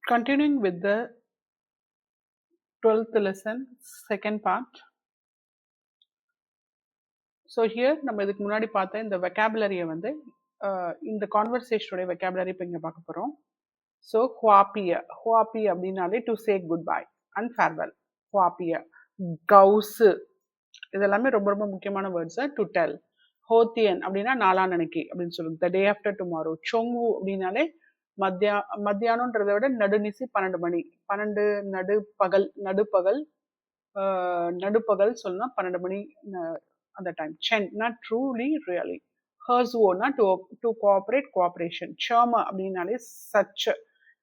Continuing with the 12th lesson, second part. So here நம்ம இதுக்கு முன்னாடி பார்த்த இந்த வெக்காபுலரியை வந்து இந்த கான்வர்சேஷனுடைய வெக்காபுலரி இப்போ இங்கே பார்க்க போகிறோம். ஸோ ஹுவாப்பிய அப்படின்னாலே to say goodbye and farewell. ஹுவாப்பிய கவுசு இதெல்லாமே ரொம்ப ரொம்ப முக்கியமான வேர்ட்ஸு. To tell. ஹோத்தியன் அப்படின்னா நாளான்னைக்கு அப்படின்னு சொல்லுங்க. த டே ஆஃப்டர் டுமாரோ. சொங்கு அப்படின்னாலே மத்தியானன்றதை விட நடுநிசி 12 மணி. 12 நடுப்பகல் சொல்லணும். 12 மணி அந்த டைம். சென்னா ட்ரூலி ரியலி. ஹர்ஸ்வோனா டு கோஆப்ரேட் கோஆப்ரேஷன். சேர்ம அப்படின்னாலே சச்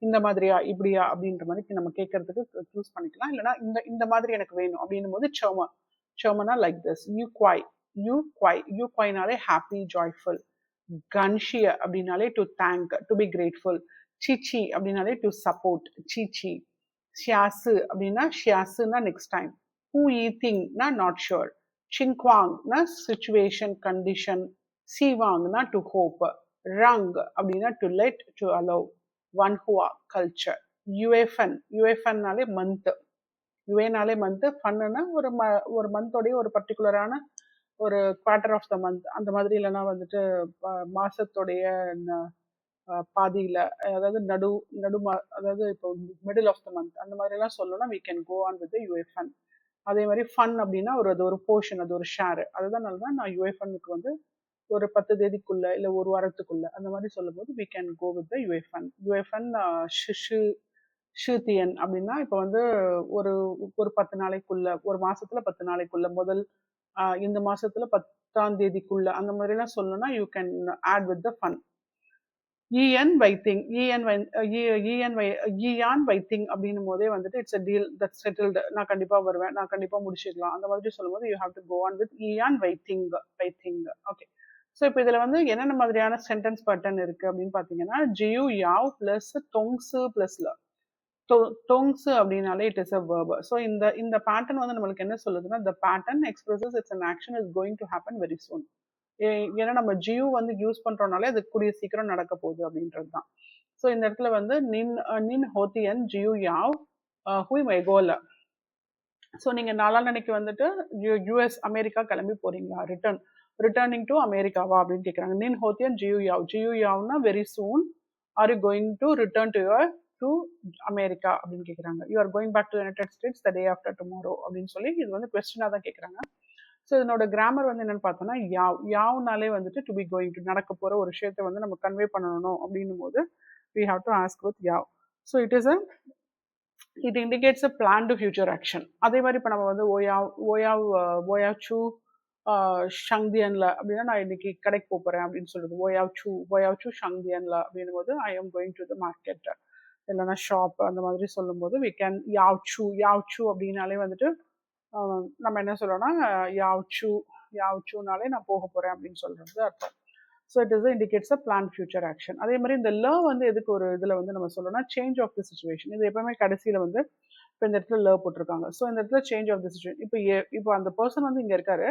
இந்த மாதிரியா இப்படியா அப்படின்ற மாதிரி நம்ம கேட்கறதுக்கு சூஸ் பண்ணிக்கலாம். இல்லைனா இந்த மாதிரி எனக்கு வேணும் அப்படின்னும் போது சேர்மனா லைக் திஸ். யூ குவைனாலே ஹாப்பி ஜாய்ஃபுல். கன்ஷிய அப்படின்னாலே to thank to be grateful. சிச்சி அப்படின்னாலே டு சப்போர்ட். சிச்சி. ஷியாசு அப்படின்னா ஷியாசுன்னா நெக்ஸ்ட் டைம். ஹூ ஈத்திங்னா நாட் ஷுர். சிங்க்வாங்னா சுச்சுவேஷன் கண்டிஷன். சீவாங்னா டு ஹோப். ரங் அப்படின்னா டு லெட் டு அலோவ். வன்ஹுவா கல்ச்சர். யுஎஃப்என்னாலே மந்த். யுஏனாலே மந்த். ஃபன்னுன்னா ஒரு மந்தோடைய ஒரு பர்டிகுலரான ஒரு குவார்டர் ஆஃப் த மந்த் அந்த மாதிரி. இல்லைன்னா வந்துட்டு மாசத்துடைய பாதியில், அதாவது அதாவது இப்போ மிடில் ஆஃப் த மந்த் அந்த மாதிரிலாம் சொல்லணும்னா we can go on with the யுஎஃப்என். அதே மாதிரி ஃபன் அப்படின்னா அது ஒரு போர்ஷன், அது ஒரு ஷேர். அதுதான் நான் யுஎஃப்என்னுக்கு வந்து ஒரு 10 தேதிக்குள்ள இல்லை ஒரு வாரத்துக்குள்ள அந்த மாதிரி சொல்லும் போது we can go with the யுஎஃப்என். ஷித்தியன் அப்படின்னா இப்போ வந்து ஒரு 10 நாளைக்குள்ள, ஒரு மாசத்துல 10 நாளைக்குள்ள, இந்த மாசத்துல 10ஆம் தேதிக்குள்ள அந்த மாதிரிலாம் சொல்லணும்னா you can add with the fun. ஈயான் வைத்திங் அப்படின்னும் போதே வந்துட்டு it's a deal that settled. நான் கண்டிப்பா வருவேன், நான் கண்டிப்பா முடிச்சிடலாம் அந்த மாதிரி சொல்லும் போது you have to go on with ஈயான் வைத்திங். ஓகே. ஸோ இப்போ இதில் வந்து என்னென்ன மாதிரியான சென்டென்ஸ் பேட்டர்ன் இருக்கு அப்படின்னு பார்த்தீங்கன்னா, ஜியூ யாவ் பிளஸ் தொங்ஸு பிளஸ்ல. தொங்ஸு அப்படின்னாலே it is a verb. So இந்த பேட்டர்ன் வந்து நம்மளுக்கு என்ன சொல்லுதுன்னா, the pattern expresses it's an action is going to happen very soon. ஏன்னா நம்ம ஜியூ வந்து யூஸ் பண்றோம்னாலே அது கூடிய சீக்கிரம் நடக்க போகுது அப்படின்றது தான். ஸோ இந்த இடத்துல வந்து நின் ஹோத்தியன் ஜியூ யாவ் ஹுய் மைகோல. ஸோ நீங்க நாளான்னைக்கு வந்துட்டு யூஎஸ் அமெரிக்கா கிளம்பி போறீங்களா, ரிட்டர்னிங் டு அமெரிக்காவா அப்படின்னு கேட்குறாங்க. நின் ஹோத்தியன் ஜியூ யாவ்னா very soon. Are you going to return to America அப்படின்னு கேட்குறாங்க. You are going back to United States the day after tomorrow அப்படின்னு சொல்லி இது வந்து கொஸ்டினாக தான் கேட்குறாங்க. ஸோ இதனோட கிராமர் வந்து என்னன்னு பார்த்தோம்னா, யாவ்னாலே வந்துட்டு டு பி கோயிங் டு, நடக்க போகிற ஒரு விஷயத்தை வந்து நம்ம கன்வே பண்ணணும் அப்படின்னும் போது we have to ask with யாவ். So it indicates a plan to future action. அதே மாதிரி இப்போ நம்ம வந்து ஓயாவ் சூ ஷங்தியன்ல அப்படின்னா நான் இன்னைக்கு கடைக்கு போகிறேன் அப்படின்னு சொல்லுது. ஓயாவ் சூ ஷங்தியன்ல அப்படின்னும் போது I am going to the market இல்லைன்னா ஷாப் அந்த மாதிரி சொல்லும் போது we can யாவ் சூ அப்படின்னாலே வந்துட்டு நம்ம என்ன சொல்லணும்னா யாவ்சூனாலே நான் போக போகிறேன் அப்படின்னு சொல்கிறது அர்த்தம். So it is indicates a plan future action. அதே மாதிரி இந்த வந்து எதுக்கு ஒரு இதில் வந்து நம்ம சொல்லணும்னா சேஞ்ச் ஆஃப் தி சிச்சுவேஷன். இது எப்பவுமே கடைசியில் வந்து இப்போ இந்த இடத்துல போட்டிருக்காங்க. ஸோ இந்த இடத்துல சேஞ்ச் ஆஃப் தி சிச்சுவேஷன். இப்போ அந்த பர்சன் வந்து இங்கே இருக்காரு,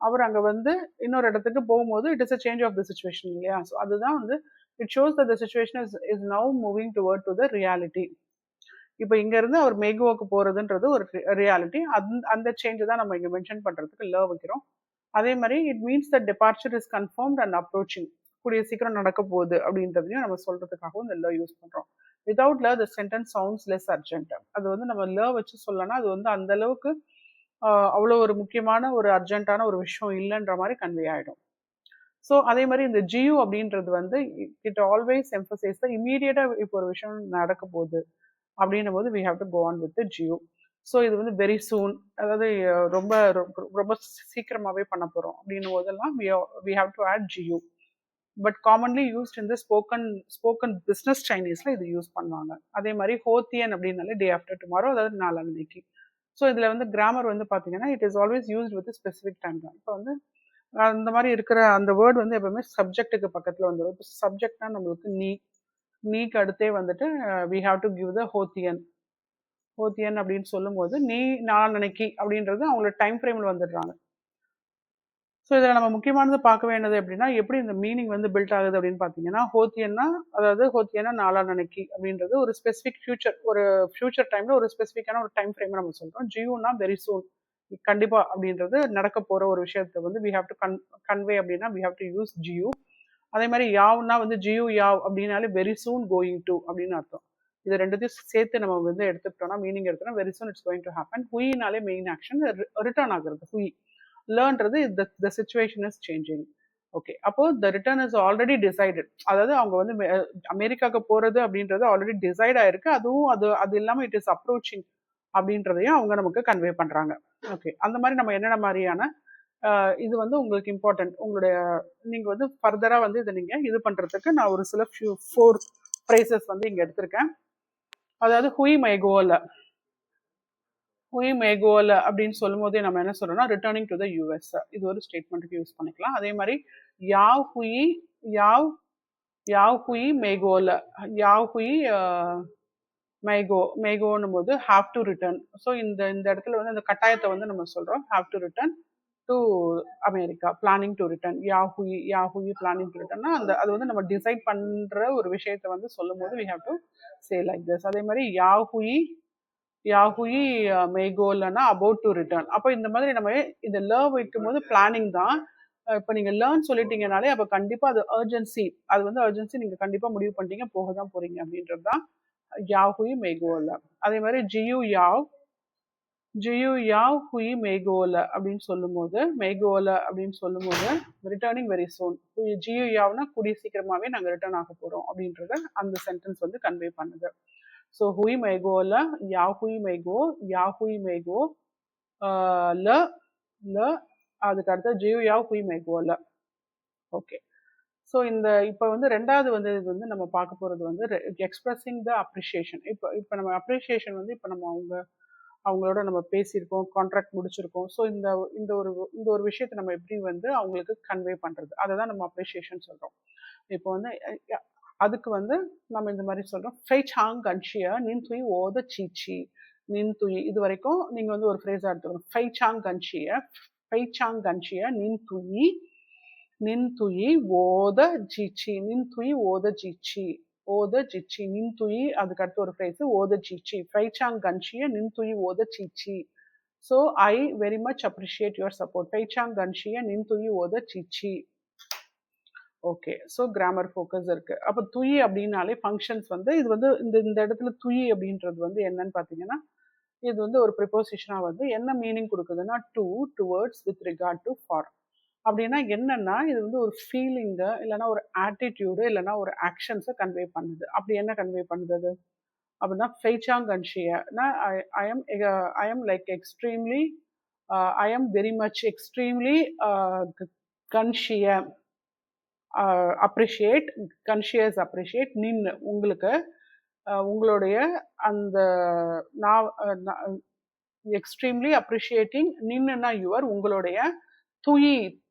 அவர் அங்கே வந்து இன்னொரு இடத்துக்கு போகும்போது it is a change of the situation இல்லையா. ஸோ அதுதான் வந்து it shows that the situation is now moving toward to the reality. இப்போ இங்க இருந்து அவர் மேகுவாக்கு போறதுன்றது ஒரு ரியாலிட்டி. அந்த சேஞ்ச் தான் நம்ம இங்க மென்ஷன் பண்றதுக்கு வைக்கிறோம். அதே மாதிரி it means the departure is confirmed and approaching, கூடிய சீக்கிரம் நடக்க போகுது அப்படின்றதையும் நம்ம சொல்றதுக்காகவும் இந்த யூஸ் பண்றோம். Without the sentence sounds less urgent. அது வந்து நம்ம வச்சு சொல்லனா அது வந்து அந்த அளவுக்கு அவ்வளோ ஒரு முக்கியமான ஒரு அர்ஜென்ட்டான ஒரு விஷயம் இல்லைன்ற மாதிரி கன்வே ஆயிடும். ஸோ அதே மாதிரி இந்த ஜியூ அப்படின்றது வந்து இட் ஆல்வேஸ் எம்பசைஸ் த இமீடியட்டா இப்போ ஒரு விஷயம் நடக்க போகுது அப்படின்னும் போது we have to go on with the geo. So இது வந்து வெரி சூன், அதாவது ரொம்ப ரொம்ப சீக்கிரமாகவே பண்ண போகிறோம் அப்படின்னும் போதெல்லாம் we have to add geo. But commonly used இந்த ஸ்போக்கன் பிஸ்னஸ் சைனீஸில் இது யூஸ் பண்ணுவாங்க. அதே மாதிரி ஹோத்தியன் அப்படின்னாலே டே ஆஃப்டர் டுமாரோ, அதாவது நாளான்னைக்கு. ஸோ இதில் வந்து கிராமர் வந்து பார்த்தீங்கன்னா it is always used with specific time தான். இப்போ வந்து அந்த மாதிரி இருக்கிற அந்த வேர்டு வந்து எப்பவுமே சப்ஜெக்ட்டுக்கு பக்கத்தில் வந்துடும். இப்போ சப்ஜெக்ட்னா நம்மளுக்கு நீக்கு அடுத்தே வந்துட்டு we have to give the ஹோத்தியன் அப்படின்னு சொல்லும் போது நீ நாளான்னைக்கு அப்படின்றது அவங்களோட டைம் ஃப்ரேமில் வந்துடுறாங்க. ஸோ இதில் நம்ம முக்கியமானது பார்க்க வேண்டியது எப்படின்னா, எப்படி இந்த மீனிங் வந்து பில்ட் ஆகுது அப்படின்னு பார்த்தீங்கன்னா, ஹோத்தியன்னா அதாவது ஹோத்தியன்னா நாளான்னைக்கு அப்படின்றது ஒரு ஸ்பெசிஃபிக் ஃபியூச்சர், ஒரு ஃபியூச்சர் டைமில் ஒரு ஸ்பெசிஃபிக்கான ஒரு டைம் ஃப்ரேம் நம்ம சொல்கிறோம். ஜியூனா வெரி சூன், கண்டிப்பா அப்படின்றது நடக்க போற ஒரு விஷயத்தை வந்து வி ஹாவ் டு கன்வே அப்படின்னா வி ஹாவ் டு யூஸ் ஜியூ. அதே மாதிரி யாவ்னா வந்து ஜியூ யாவ் அப்படின்னாலே வெரி சூன் கோயிங் டு அப்படின்னு அர்த்தம். இது ரெண்டுத்தையும் சேர்த்து நம்ம வந்து எடுத்துக்கிட்டோம்னா மீனிங் எடுத்தோம்னா very soon it's going to happen. ஹுயினாலே மெயின் ஆக்ஷன் ரிட்டர்ன் ஆகுறது. ஹுய் லேர்ன்றது the situation is changing. Okay, அப்போ the return is already decided. அதாவது அவங்க வந்து அமெரிக்காவுக்கு போறது அப்படின்றது ஆல்ரெடி டிசைட் ஆயிருக்கு. அதுவும் அது அது இல்லாமல் இட் இஸ் அப்ரோச்சிங் அப்படின்றதையும் அவங்க நமக்கு கன்வே பண்றாங்க. ஓகே, அந்த மாதிரி நம்ம என்னென்ன மாதிரியான இது வந்து உங்களுக்கு இம்பார்ட்டன்ட். உங்களுடைய நீங்க வந்து ஃபர்தரா வந்து இதை நீங்க இது பண்றதுக்கு நான் ஒரு சில 4 ஃப்ரேசஸ் வந்து இங்க எடுத்திருக்கேன். அதாவது ஹுய் மை கோல, ஹுய் மை கோல அப்படின்னு சொல்லும் போதே நம்ம என்ன சொல்றோம்னா ரிட்டர்னிங் டு த யூஎஸ், இது ஒரு ஸ்டேட்மெண்ட்டுக்கு யூஸ் பண்ணிக்கலாம். அதே மாதிரி யாவ் ஹுய் யாவ் யாவ் ஹுய் மெய்கோல, யாவ் ஹுய் மெய்கோன்னும் போது ஹாவ் டு ரிட்டர்ன். ஸோ இந்த இந்த இடத்துல வந்து அந்த கட்டாயத்தை வந்து நம்ம சொல்றோம் have to return to America, planning to return. யாஹுயி பிளானிங் டு ரிட்டர்ன்னா அந்த அது வந்து நம்ம டிசைட் பண்ற ஒரு விஷயத்தை வந்து சொல்லும் போது we have to say like this. அதே மாதிரி யாஹுயி மெய்கோலன்னா அபவுட் டு ரிட்டர்ன். அப்போ இந்த மாதிரி நம்ம இந்த லர்வ் வைக்கும் போது பிளானிங் தான். இப்போ நீங்க லேர்ன் சொல்லிட்டீங்கனாலே அப்போ கண்டிப்பா அது அர்ஜென்சி, அது வந்து அர்ஜென்சி நீங்க கண்டிப்பா முடிவு பண்ணிட்டீங்க, போக தான் போறீங்க அப்படின்றது தான் யாஹுயி மெய்கோல. அதே மாதிரி ஜியூ யாவ் ஹுய் மெய்கோல அப்படின்னு சொல்லும்போது returning very soon. GU Yavna கூடிய சீக்கிரமாவே நாங்கள் ரிட்டர்ன் ஆக போறோம் அப்படின்றத அந்த சென்டென்ஸ் வந்து கன்வே பண்ணுது. ஸோ ஹுய் மெய்கோல, யா ஹுய் மெய்கோ ல ல அதுக்கு அடுத்து ஜியூ யாவ் ஹுய் மெய்கோல. ஓகே, ஸோ இந்த இப்போ வந்து ரெண்டாவது வந்து இது வந்து நம்ம பார்க்க போகிறது வந்து எக்ஸ்பிரஸிங் த அப்ரிஷியேஷன். இப்போ நம்ம அப்ரிஷியேஷன் வந்து இப்போ நம்ம அவங்களோட நம்ம பேசியிருக்கோம், கான்ட்ராக்ட் முடிச்சிருக்கோம். ஸோ இந்த இந்த ஒரு விஷயத்தை நம்ம எப்படி வந்து அவங்களுக்கு கன்வே பண்ணுறது, அதை தான் நம்ம அப்ரிஷியேஷன் சொல்கிறோம். இப்போ வந்து அதுக்கு வந்து நம்ம இந்த மாதிரி சொல்கிறோம், ஃபை சாங் கன்ஷியா நின் துய் ஓத சீச்சி. நின் துய் இது வரைக்கும் நீங்கள் வந்து ஒரு ஃப்ரேஸாக எடுத்துக்கணும். ஃபை சாங் கன்ஷியா நின் துயி ஓத ஜீச்சி. நின் துயி அதுக்கு அடுத்து ஒரு ஃப்ரேஸ் ஓத ஜீச்சி. ஃபைச்சாங் கன்ஷிய நின் துயி ஓத சீச்சி. So I very much appreciate your support. ஃபைச்சாங் கன்ஷிய நின் துயி ஓத சீச்சி. ஓகே, ஸோ கிராமர் ஃபோக்கஸ் இருக்கு. அப்போ துயி அப்படின்னாலே ஃபங்க்ஷன்ஸ் வந்து இது வந்து இந்த இடத்துல துயி அப்படின்றது வந்து என்னன்னு பார்த்தீங்கன்னா, இது வந்து ஒரு ப்ரிப்போசிஷனாக வந்து என்ன மீனிங் கொடுக்குதுன்னா to, towards, with regard to, for. அப்படின்னா என்னன்னா இது வந்து ஒரு ஃபீலிங்கு இல்லைன்னா ஒரு ஆட்டிடியூடு இல்லைன்னா ஒரு ஆக்ஷன்ஸை கன்வே பண்ணுது. அப்படி என்ன கன்வே பண்ணுது அது அப்படின்னா ஃபெய்சாங் கன்ஷியனா I am like extremely I am very much extremely கன்ஷிய அப்ரிஷியேட் கன்ஷியஸ் அப்ரிஷியேட் நின்னு உங்களுக்கு உங்களுடைய அந்த நான் எக்ஸ்ட்ரீம்லி அப்ரிஷியேட்டிங் நின்னுனா யுவர் உங்களுடைய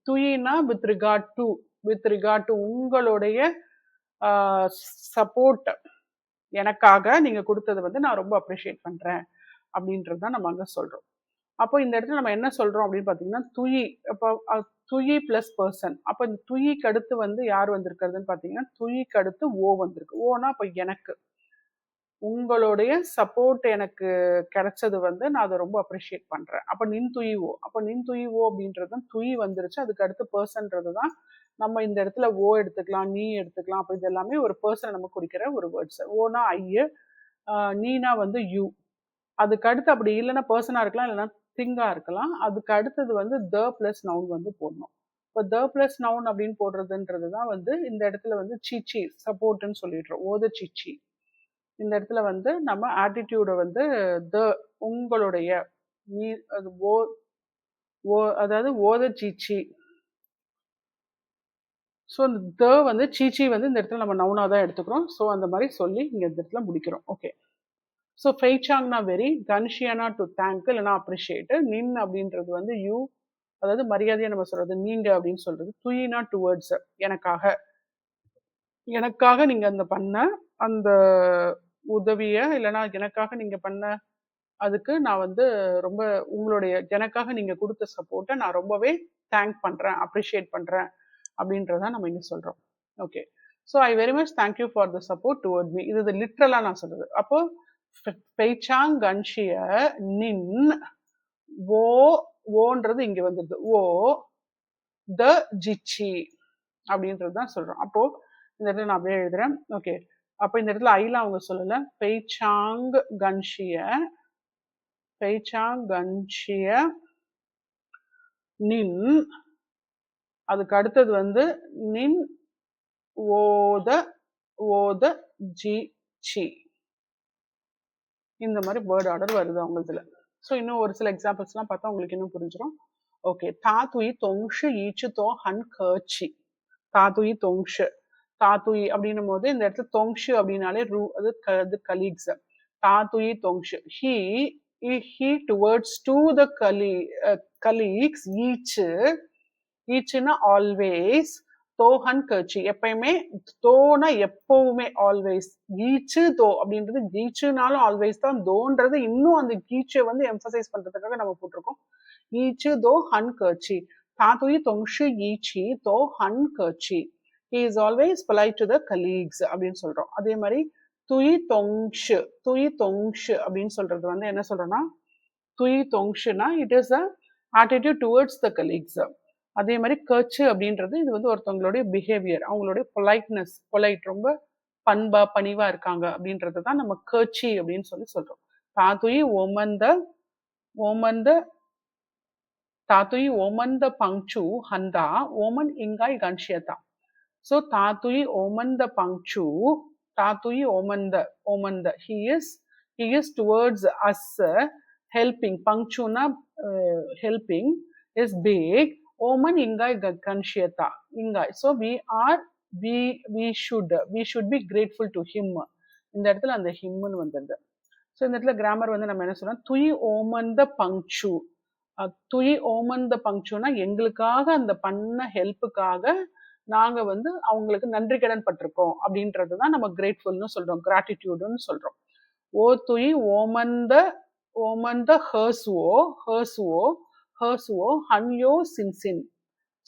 துயினா வித் ரிகார்ட் டு உங்களுடைய சப்போர்ட் எனக்காக நீங்க கொடுத்தது வந்து நான் ரொம்ப அப்ரிஷியேட் பண்றேன் அப்படின்றது தான் நம்ம அங்க சொல்றோம். அப்போ இந்த இடத்துல நம்ம என்ன சொல்றோம் அப்படின்னு பாத்தீங்கன்னா துயி. அப்போ துயி பிளஸ் பர்சன். அப்போ இந்த துயிக்கு அடுத்து வந்து யார் வந்திருக்கிறதுன்னு பாத்தீங்கன்னா துயிக்கு அடுத்து ஓ வந்திருக்கு. ஓனா அப்போ எனக்கு உங்களுடைய சப்போர்ட் எனக்கு கிடைச்சது வந்து நான் அதை ரொம்ப அப்ரிஷியேட் பண்றேன். அப்போ நின் துயிவோ, அப்போ நின் துயிவோ அப்படின்றது துயி வந்துருச்சு. அதுக்கு அடுத்து பர்சன்றது தான் நம்ம இந்த இடத்துல ஓ எடுத்துக்கலாம், நீ எடுத்துக்கலாம். அப்போ இது எல்லாமே ஒரு பர்சனை நம்ம குறிக்கிற ஒரு வேர்ட்ஸ். ஓனா ஐ, நீனா வந்து யூ. அதுக்கு அடுத்து அப்படி இல்லைன்னா பர்சனா இருக்கலாம், இல்லைன்னா திங்கா இருக்கலாம். அதுக்கு அடுத்தது வந்து த பிளஸ் நவுன் வந்து போடணும். இப்போ த பிளஸ் நவுன் அப்படின்னு போடுறதுன்றது தான் வந்து இந்த இடத்துல வந்து சீச்சி சப்போர்ட்னு சொல்லிடுறோம். ஓத சீச்சி. இந்த இடத்துல வந்து நம்ம ஆட்டிடியூடை வந்து த உங்களுடைய நீ அது ஓ அதாவது ஓத சீச்சி. ஸோ இந்த த வந்து சீச்சி வந்து இந்த இடத்துல நம்ம நவுனாக தான் எடுத்துக்கிறோம். ஸோ அந்த மாதிரி சொல்லி இங்கே இந்த இடத்துல முடிக்கிறோம். ஓகே, ஸோ ஃபெய்சாங்னா வெரி, கன்ஷியனா டு தேங்க் இல்லைனா அப்ரிஷியேட், நின் அப்படின்றது வந்து யூ அதாவது மரியாதையை நம்ம சொல்றது நீங்க அப்படின்னு சொல்றது, துயினா டுவர்ட்ஸ் எனக்காக நீங்க அந்த பண்ண அந்த உதவிய இல்லைன்னா எனக்காக நீங்க பண்ண அதுக்கு நான் வந்து ரொம்ப உங்களுடைய எனக்காக நீங்க கொடுத்த சப்போர்ட்டை நான் ரொம்பவே தேங்க் பண்ணுறேன், அப்ரிஷியேட் பண்ணுறேன் அப்படின்றதான் நம்ம இங்கே சொல்கிறோம். Okay, so I very much thank you for the support toward me. இது லிட்ரலாக நான் சொல்கிறது. அப்போ பெய்சாங் கன்ஷிய நின் ஓ ஓன்றது இங்கே வந்துடுது. ஓ த ஜிச்சி அப்படின்றது தான் சொல்கிறோம். அப்போது இந்த இடத்துல நான் அப்படியே எழுதுகிறேன். ஓகே, அப்போ இந்த இடத்துல ஐலாம் அவங்க சொல்லலை. பெய்சாங் கன்ஷிய நின், அதுக்கு அடுத்தது வந்து நின் ஓத ஜி சி, இந்த மாதிரி வேர்ட் ஆர்டர் வருது அவங்களதுல. ஸோ இன்னும் ஒரு சில எக்ஸாம்பிள்ஸ்லாம் பார்த்தா உங்களுக்கு இன்னும் புரிஞ்சிடும். ஓகே, தாத்துயி தொங்ஷு ஈச்சு தோ ஹன் கர்ச்சி. தாத்துயி தொங்ஷு, தாத்துயி அப்படின்னும் போது இந்த இடத்துல தொங்ஷு அப்படின்னாலே அது கலீக்ஸ். தாத்துயி தொங்ஷு, he towards to the colleagues, ஈச்சுன்னா ஆல்வேஸ், தோஹன் கர்ச்சி எப்பயுமே, தோனா எப்பவுமே ஆல்வேஸ், ஈச்சு தோ அப்படின்றது ஈச்சுனாலும் ஆல்வேஸ் தான், தோன்றது இன்னும் அந்த கீச்சை வந்து எம்பசைஸ் பண்றதுக்காக நம்ம போட்டிருக்கோம். ஈச்சு தோ ஹன் கர்ச்சி, தாத்துயி தொங்ஷு ஈச்சி தோ ஹன் கர்ச்சி, he is always polite to the colleagues அப்படின்னு சொல்றோம். அதே மாதிரி துயி தொங்ஷு அப்படின்னு சொல்றது வந்து என்ன சொல்றோம்னா, துயி தொங்ஷுனா it is a attitude towards the colleagues. அதே மாதிரி கர்ச்சு அப்படின்றது இது வந்து ஒருத்தவங்களுடைய பிஹேவியர், அவங்களுடைய பொலைட், ரொம்ப பணிவா இருக்காங்க அப்படின்றது தான் நம்ம கர்ச்சி அப்படின்னு சொல்றோம். தாத்துயி ஓமந்த பங்சு ஹந்தா ஓமன் இங்காய் கன்ஷியதா. ஸோ தாத்துயி ஓமந்த he is towards us helping. பங்சுனா helping is big. ஓமன் இங்காய் கன்ஷியதா, இங்காய். So we should be grateful to him. இந்த இடத்துல அந்த ஹிம்னு வந்துடுது. ஸோ இந்த இடத்துல கிராமர் வந்து நம்ம என்ன சொல்லலாம், துயி ஓமந்த பங்சு. துயி ஓமந்த பங்சுனா எங்களுக்காக அந்த பண்ண ஹெல்ப்புக்காக நாங்க வந்து அவங்களுக்கு நன்றி கடன் பட்டிருக்கோம் அப்படின்றது தான் நம்ம கிரேட்ஃபுல்னு சொல்றோம், கிராட்டிடியூடுன்னு சொல்றோம். ஓ துயி ஓமந்த ஹர்சுவோ ஹன்யோ சின்சின்.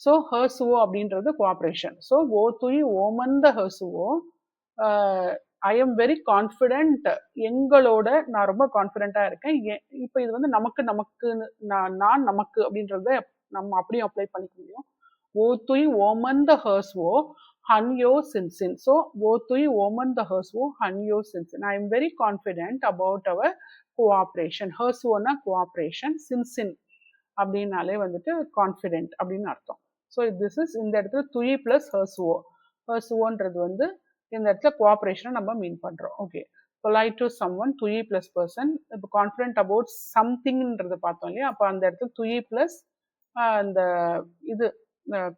ஸோ ஹர்சுவோ அப்படின்றது கோஆப்ரேஷன். ஸோ ஓ துயி ஓமந்த ஹர்சுவோ, ஐ எம் வெரி கான்ஃபிடென்ட், எங்களோட நான் ரொம்ப கான்ஃபிடென்ட்டா இருக்கேன். இப்போ இது வந்து நமக்கு நான் நமக்கு அப்படின்றத நம்ம அப்படியும் அப்ளை பண்ணிக்க முடியும். ஓ துய் ஓமன் த ஹர்ஸ்வோ ஹன்யோ சின்சின். ஸோ ஓ துய் ஓமன் த ஹர்ஸ்வோ ஹன்யோ சின்சின், I am very confident about our cooperation. ஹர்ஸ்வோனா கோஆப்ரேஷன், சின்சின் அப்படின்னாலே வந்துட்டு கான்ஃபிடென்ட் அப்படின்னு அர்த்தம். ஸோ திஸ் இஸ் இந்த இடத்துல துயி பிளஸ் ஹர்ஸ்வோன்றது வந்து இந்த இடத்துல கோஆப்ரேஷனை நம்ம மீன் பண்றோம். ஓகே, பொலைட் டு சம்ஒன், துயி பிளஸ் பர்சன். இப்போ கான்ஃபிடென்ட் அபவுட் சம்திங்ன்றதை பார்த்தோம் இல்லையா, அப்போ அந்த இடத்துல துயி பிளஸ் அந்த இது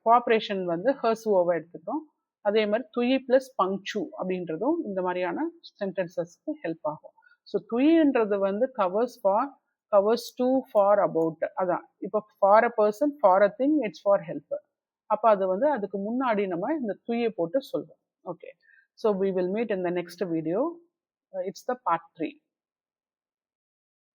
கோஆப்ரேஷன் வந்து ஹர்சுவோவை எடுத்துட்டோம். அதே மாதிரி துயி பிளஸ் பங்சு அப்படின்றதும் இந்த மாதிரியான சென்டென்சஸ்க்கு ஹெல்ப் ஆகும். ஸோ துயின்றது வந்து கவர்ஸ் டு ஃபார் அபவுட், அதான். இப்போ for a person, for a thing, it's for help. அப்போ அது வந்து அதுக்கு முன்னாடி நம்ம இந்த துயை போட்டு சொல்வோம். Okay, so we will meet in the next video. It's the part 3.